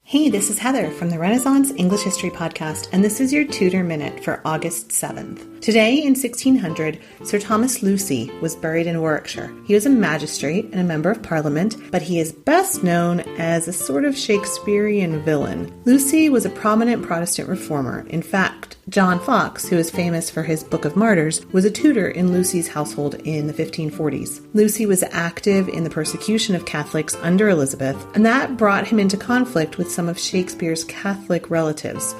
Hey, this is Heather from the Renaissance English History Podcast, and this is your Tudor Minute for August 7th. Today, in 1600, Sir Thomas Lucy was buried in Warwickshire. He was a magistrate and a member of Parliament, but he is best known as a sort of Shakespearean villain. Lucy was a prominent Protestant reformer. In fact, John Foxe, who is famous for his Book of Martyrs, was a tutor in Lucy's household in the 1540s. Lucy was active in the persecution of Catholics under Elizabeth, and that brought him into conflict with some of Shakespeare's Catholic relatives.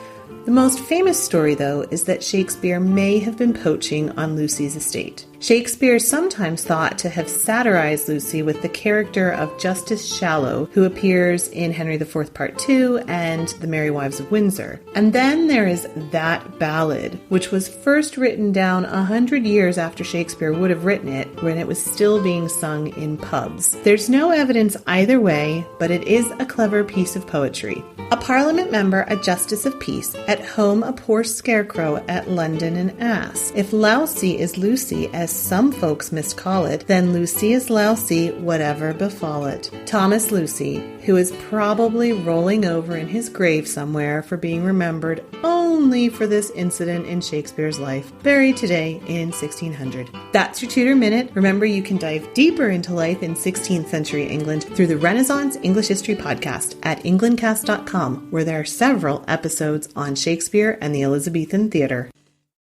The most famous story, though, is that Shakespeare may have been poaching on Lucy's estate. Shakespeare is sometimes thought to have satirized Lucy with the character of Justice Shallow, who appears in Henry IV Part 2 and The Merry Wives of Windsor. And then there is That Ballad, which was first written down 100 years after Shakespeare would have written it, when it was still being sung in pubs. There's no evidence either way, but it is a clever piece of poetry. A Parliament member, a Justice of Peace, at home a poor scarecrow, at London an ass. If lousy is Lucy, as some folks miscall it, then Lucy is lousy, whatever befall it. Thomas Lucy, who is probably rolling over in his grave somewhere for being remembered only for this incident in Shakespeare's life, buried today in 1600. That's your Tudor Minute. Remember, you can dive deeper into life in 16th century England through the Renaissance English History Podcast at englandcast.com, where there are several episodes on Shakespeare and the Elizabethan theater.